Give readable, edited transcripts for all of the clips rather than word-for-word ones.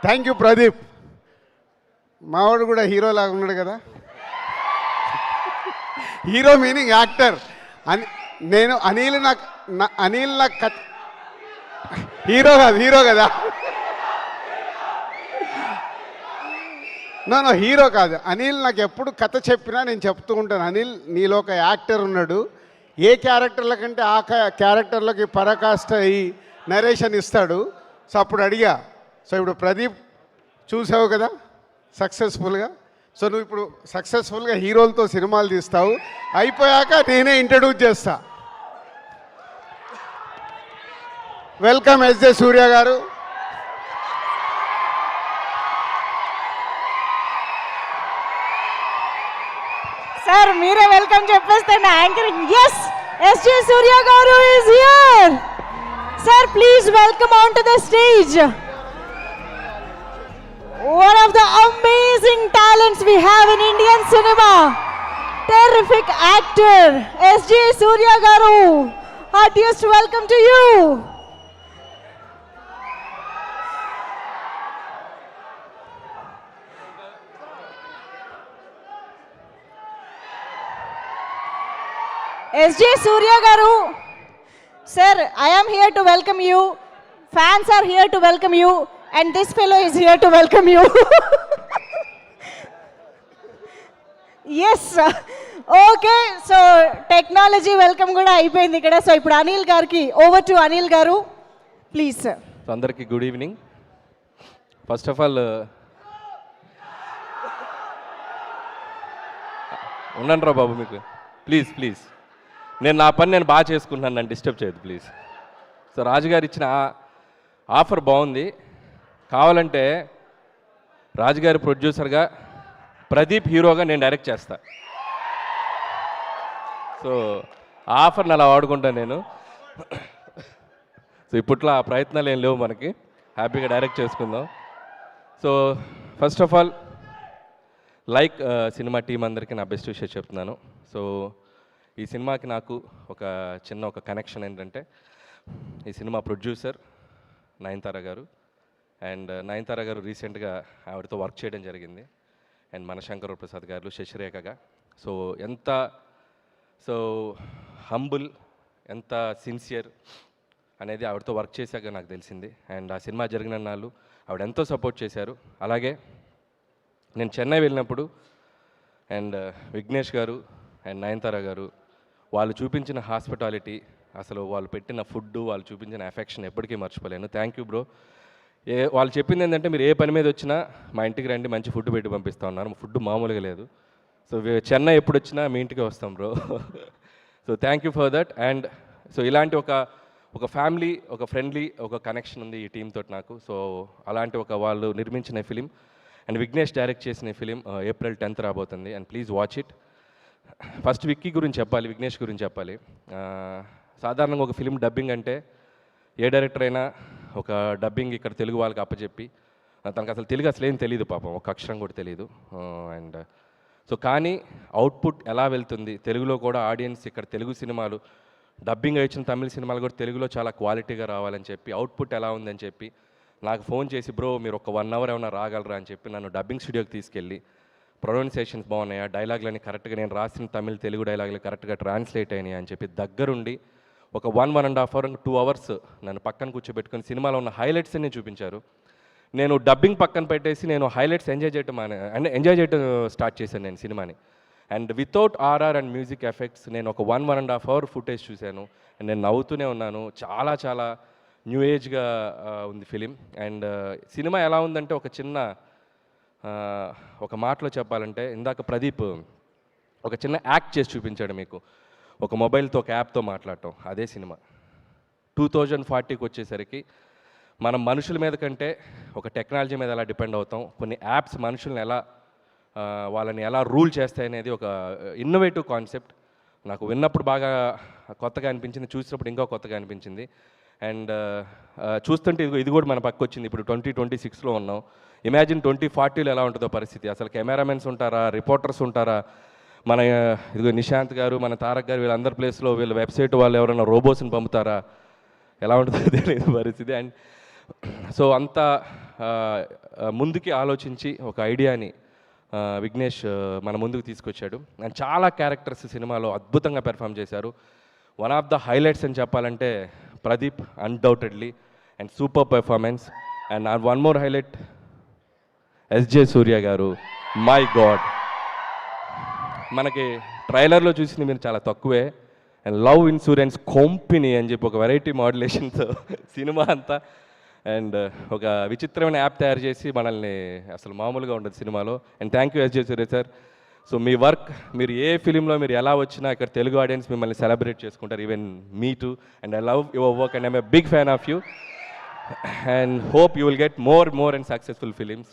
Thank you Pradeep. మావాడు కూడా hero లాగా ఉన్నాడు కదా. Hero meaning actor. నేను అనిల్ నాకు హీరో కదా. నో హీరో కాదు. అనిల్ నాకు ఎప్పుడు కథ చెప్పినా నేను చెప్తూ ఉంటాను, అనిల్ నీలో ఒక యాక్టర్ ఉన్నాడు, ఏ క్యారెక్టర్ల కంటే ఆ క్యారెక్టర్లకి పరాకాష్ట అయ్యి నరేషన్ ఇస్తాడు. సో అప్పుడు అడిగా, సో ఇప్పుడు ప్రదీప్ చూసావు కదా సక్సెస్ఫుల్గా, సో నువ్వు ఇప్పుడు సక్సెస్ఫుల్గా హీరోలతో సినిమాలు తీస్తావు, అయిపోయాక నేనే ఇంట్రడ్యూస్ చేస్తా. వెల్కమ్ ఎస్జే సూర్య గారు. సార్ మీరే వెల్కమ్ చెప్పేస్తే నా యాంకరింగ్. ఎస్, ఎస్జే సూర్య గారు is here. Sir please welcome on to the stage. One of the amazing talents we have in Indian cinema. Terrific actor, S.J. Surya Garu. Heartiest welcome to you. S.J. Surya Garu. Sir, I am here to welcome you. Fans are here to welcome you. And this fellow is here to welcome you. Yes. Okay. So technology welcome kuda అయిపోయింది ఇక్కడ. So ఇప్పుడు అనిల్ గారికి over to Anil గారు please sir. అందరికీ good evening. First of all ఉండండి రా బాబు, మీకు please నేను నా పని నేను బాగా చేసుకుంటున్నాను, నన్ను డిస్టర్బ్ చేయదు ప్లీజ్. సో రాజుగారు ఇచ్చిన ఆఫర్ బాగుంది. కావాలంటే రాజుగారి ప్రొడ్యూసర్గా, ప్రదీప్ హీరోగా నేను డైరెక్ట్ చేస్తా. సో ఆ ఆఫర్ని అలా వాడుకుంటాను నేను. సో ఇప్పట్లో ఆ ప్రయత్నాలు ఏం లేవు మనకి, హ్యాపీగా డైరెక్ట్ చేసుకుందాం. So first of all cinema team అందరికీ నా బెస్ట్ విషయం చెప్తున్నాను. సో ఈ సినిమాకి నాకు ఒక కనెక్షన్ ఏంటంటే, ఈ సినిమా ప్రొడ్యూసర్ నయనతార గారు. అండ్ నయనతార గారు రీసెంట్గా ఆవిడతో వర్క్ చేయడం జరిగింది. అండ్ మన శంకర్ ప్రసాద్ గారు, శశిరేఖగా. సో హంబుల్, ఎంత సిన్సియర్ అనేది ఆవిడతో వర్క్ చేశాక నాకు తెలిసింది. అండ్ ఆ సినిమా జరిగిన నాళ్ళు ఆవిడ ఎంతో సపోర్ట్ చేశారు. అలాగే నేను చెన్నై వెళ్ళినప్పుడు అండ్ విఘ్నేష్ గారు అండ్ నయనతార గారు వాళ్ళు చూపించిన హాస్పిటాలిటీ, అసలు వాళ్ళు పెట్టిన ఫుడ్, వాళ్ళు చూపించిన ఎఫెక్షన్ ఎప్పటికీ మర్చిపోలేను. Thank you bro. వాళ్ళు చెప్పింది ఏంటంటే, మీరు ఏ పని మీద వచ్చినా మా ఇంటికి రండి, మంచి ఫుడ్ పెట్టి పంపిస్తూ ఉన్నారు. ఫుడ్ మామూలుగా లేదు. సో చెన్నై ఎప్పుడు వచ్చినా మీ ఇంటికి వస్తాం bro. So thank you for that. And so ఇలాంటి ఒక ఫ్యామిలీ, ఒక ఫ్రెండ్లీ ఒక కనెక్షన్ ఉంది ఈ టీంతో నాకు. సో అలాంటి వాళ్ళు నిర్మించిన ఫిలిం అండ్ విఘ్నేష్ డైరెక్ట్ చేసిన ఫిలిం ఏప్రిల్ 10th రాబోతుంది. And please watch it. First Vicky గురించి చెప్పాలి, విఘ్నేష్ గురించి చెప్పాలి. సాధారణంగా ఒక ఫిలిం డబ్బింగ్ అంటే ఏ డైరెక్టర్ అయినా ఒక డబ్బింగ్ ఇక్కడ తెలుగు వాళ్ళకి అప్పచెప్పి, తనకు అసలు తెలుగు అసలు ఏం తెలియదు పాపం, ఒక అక్షరం కూడా తెలియదు. అండ్ సో కానీ అవుట్పుట్ ఎలా వెళ్తుంది, తెలుగులో కూడా ఆడియన్స్ ఇక్కడ తెలుగు సినిమాలు డబ్బింగ్ వచ్చిన తమిళ సినిమాలు కూడా తెలుగులో చాలా క్వాలిటీగా రావాలని చెప్పి, అవుట్పుట్ ఎలా ఉందని చెప్పి నాకు ఫోన్ చేసి, బ్రో మీరు ఒక 1 hour ఏమైనా రాగలరా అని చెప్పి నన్ను డబ్బింగ్ స్టూడియోకి తీసుకెళ్ళి, ప్రొనౌన్సియేషన్స్ బాగున్నాయా, డైలాగులని కరెక్ట్గా, నేను రాసిన తమిళ తెలుగు డైలాగులు కరెక్ట్గా ట్రాన్స్లేట్ అయినాయి అని చెప్పి దగ్గరుండి ఒక 1.5 hour 2 hours నన్ను పక్కన కూర్చోబెట్టుకొని సినిమాలో ఉన్న హైలైట్స్ అన్ని చూపించారు. నేను డబ్బింగ్ పక్కన పెట్టేసి నేను హైలైట్స్ ఎంజాయ్ చేయడం స్టార్ట్ చేశాను నేను సినిమాని. And without RR and music effects నేను ఒక 1.5 hour ఫుటేజ్ చూశాను. అండ్ నేను నవ్వుతూనే ఉన్నాను. చాలా న్యూ ఏజ్గా ఉంది ఫిలిం. అండ్ సినిమా ఎలా ఉందంటే, ఒక మాటలో చెప్పాలంటే, ఇందాక ప్రదీప్ ఒక చిన్న యాక్ట్ చేసి చూపించాడు మీకు, ఒక మొబైల్తో ఒక యాప్తో మాట్లాడటం. అదే సినిమా 2040కి వచ్చేసరికి మనం మనుషుల మీద కంటే ఒక టెక్నాలజీ మీద ఎలా డిపెండ్ అవుతాం, కొన్ని యాప్స్ మనుషుల్ని వాళ్ళని ఎలా రూల్ చేస్తాయనేది ఒక ఇన్నోవేటివ్ కాన్సెప్ట్. నాకు విన్నప్పుడు బాగా కొత్తగా అనిపించింది, చూసినప్పుడు ఇంకా కొత్తగా అనిపించింది. అండ్ చూస్తుంటే ఇది కూడా మన పక్క వచ్చింది. ఇప్పుడు 2026లో ఉన్నాం. ఇమాజిన్ 2040లో ఎలా ఉంటుందో పరిస్థితి. అసలు కెమెరామెన్స్ ఉంటారా, రిపోర్టర్స్ ఉంటారా, మన ఇదిగో నిశాంత్ గారు, మన తారక్ గారు, వీళ్ళందరి ప్లేస్లో వీళ్ళ వెబ్సైట్ వాళ్ళు ఎవరైనా రోబోస్ని పంపుతారా, ఎలా ఉంటుందో తెలియదు పరిస్థితి. అండ్ సో అంత ముందుకి ఆలోచించి ఒక ఐడియాని విఘ్నేష్ మన ముందుకు తీసుకొచ్చాడు. అండ్ చాలా క్యారెక్టర్స్ సినిమాలో అద్భుతంగా పెర్ఫామ్ చేశారు. వన్ ఆఫ్ ద హైలైట్స్ అని చెప్పాలంటే Pradeep, undoubtedly, and super performance. And one more highlight, SJ Surya garu. My God, మనకి ట్రైలర్లో చూసింది మీరు చాలా తక్కువే. అండ్ లవ్ ఇన్సూరెన్స్ కంపెనీ అని చెప్పి ఒక వెరైటీ మాడ్యులేషన్తో సినిమా అంతా, అండ్ ఒక విచిత్రమైన యాప్ తయారు చేసి మనల్ని అసలు మామూలుగా ఉండదు సినిమాలో. And thank you SJ Surya sir. So మీ వర్క్, మీరు ఏ ఫిలింలో మీరు ఎలా వచ్చినా ఇక్కడ తెలుగు ఆడియన్స్ మిమ్మల్ని సెలబ్రేట్ చేసుకుంటారు, ఈవెన్ మీ too. And I love your work and I'm a big fan of you and hope you will get more and successful films.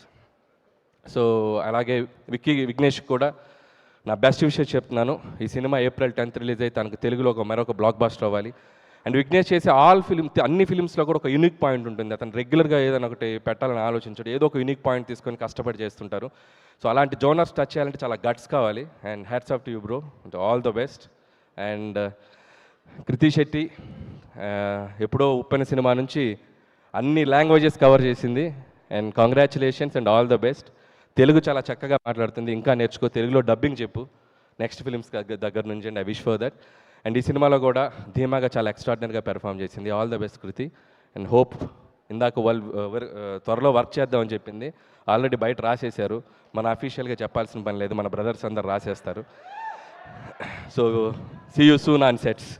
So అలాగే విఘ్నేష్ కూడా నా బెస్ట్ విషయం చెప్తున్నాను. ఈ సినిమా April 10th రిలీజ్ అయితే తనకు తెలుగులో మరొక బ్లాక్ బాస్టర్ అవ్వాలి. అండ్ విఘ్నేష్ చేసే అన్ని ఫిలిమ్స్లో కూడా ఒక యూనిక్ పాయింట్ ఉంటుంది. అతను రెగ్యులర్గా ఏదైనా ఒకటి పెట్టాలని ఆలోచించాడు, ఏదో ఒక యూనిక్ పాయింట్ తీసుకొని కష్టపడి చేస్తుంటారు. సో అలాంటి జోనర్స్ టచ్ చేయాలంటే చాలా గట్స్ కావాలి. And hats off to you bro, all the best. And Krithi Shetty ఎప్పుడో ఉప్పెన సినిమా నుంచి అన్ని లాంగ్వేజెస్ కవర్ చేసింది. And congratulations and all the best. Telugu చాలా చక్కగా మాట్లాడుతుంది, ఇంకా నేర్చుకో, తెలుగులో డబ్బింగ్ చెప్పు నెక్స్ట్ ఫిలిమ్స్ దగ్గర నుంచి. And I wish for that. And ఈ సినిమాలో కూడా ధీమాగా చాలా ఎక్స్ట్రాడినరీగా పెర్ఫామ్ చేసింది. All the best Kriti. And hope, ఇందాక వాళ్ళు త్వరలో వర్క్ చేద్దామని చెప్పింది, ఆల్రెడీ బయట రాసేశారు. మన అఫీషియల్గా చెప్పాల్సిన పని లేదు, మన బ్రదర్స్ అందరు రాసేస్తారు. So see you soon on sets.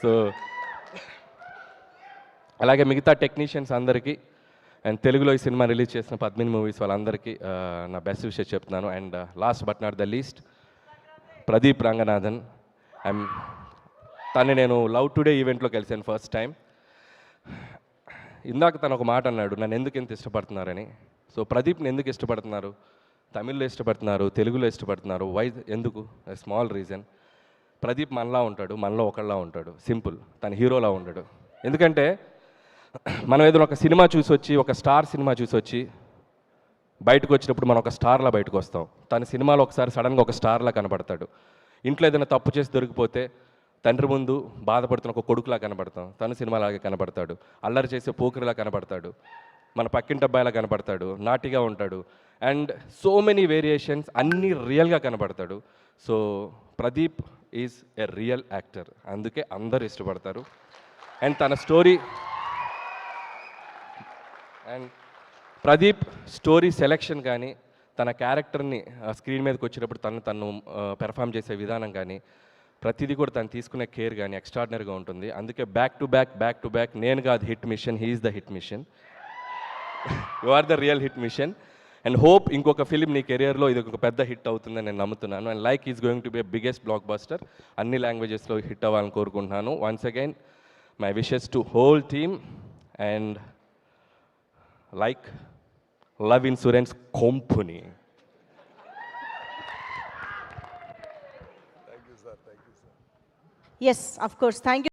So అలాగే మిగతా టెక్నీషియన్స్ అందరికీ అండ్ తెలుగులో ఈ సినిమా రిలీజ్ చేసిన 18 మూవీస్ వాళ్ళందరికీ నా బెస్ట్ విషయం చెప్తున్నాను. And last but not the least, Pradeep Ranganathan. తను నేను లవ్ టుడే ఈవెంట్లో కలిసాను ఫస్ట్ టైం. ఇందాక తను ఒక మాట అన్నాడు, నన్ను ఎందుకు ఇంత ఇష్టపడుతున్నారని. సో ప్రదీప్ని ఎందుకు ఇష్టపడుతున్నారు, తమిళ్లో ఇష్టపడుతున్నారు, తెలుగులో ఇష్టపడుతున్నారు, వై, ఎందుకు? Small reason. ప్రదీప్ మనలా ఉంటాడు, మనలో ఒకళ్ళలా ఉంటాడు, సింపుల్. తన హీరోలా ఉంటాడు. ఎందుకంటే మనం ఏదైనా ఒక సినిమా చూసి వచ్చి, ఒక స్టార్ సినిమా చూసి వచ్చి బయటకు వచ్చినప్పుడు మనం ఒక స్టార్లా బయటకు వస్తాం. తన సినిమాలో ఒకసారి సడన్గా ఒక స్టార్లా కనబడతాడు. ఇంట్లో ఏదైనా తప్పు చేసి దొరికిపోతే తండ్రి ముందు బాధపడుతున్న ఒక కొడుకులా కనబడతాం, తను సినిమాలాగే కనబడతాడు. అల్లరి చేసే పోకిరిలా కనబడతాడు, మన పక్కింటి అబ్బాయిలా కనబడతాడు, నాటిగా ఉంటాడు. అండ్ సో మెనీ వేరియేషన్స్, అన్నీ రియల్గా కనబడతాడు. So Pradeep is a real actor, అందుకే అందరూ ఇష్టపడతారు. అండ్ తన story, and Pradeep story selection కానీ, తన క్యారెక్టర్ని స్క్రీన్ మీదకి వచ్చినప్పుడు తను పెర్ఫామ్ చేసే విధానం కానీ, ప్రతిదీ కూడా తను తీసుకునే కేర్ కానీ ఎక్స్ట్రాడినరీగా ఉంటుంది. అందుకే బ్యాక్ టు బ్యాక్ నేను కాదు hit machine, he's the hit machine. You are the real hit machine. And hope ఇంకొక ఫిలిం నీ కెరియర్లో ఇది ఒక పెద్ద హిట్ అవుతుందని నేను నమ్ముతున్నాను. And like is going to be biggest blockbuster, అన్ని లాంగ్వేజెస్లో హిట్ అవ్వాలని కోరుకుంటున్నాను. Once again my wishes to whole team. And like love insurance company. Yes, of course. Thank you.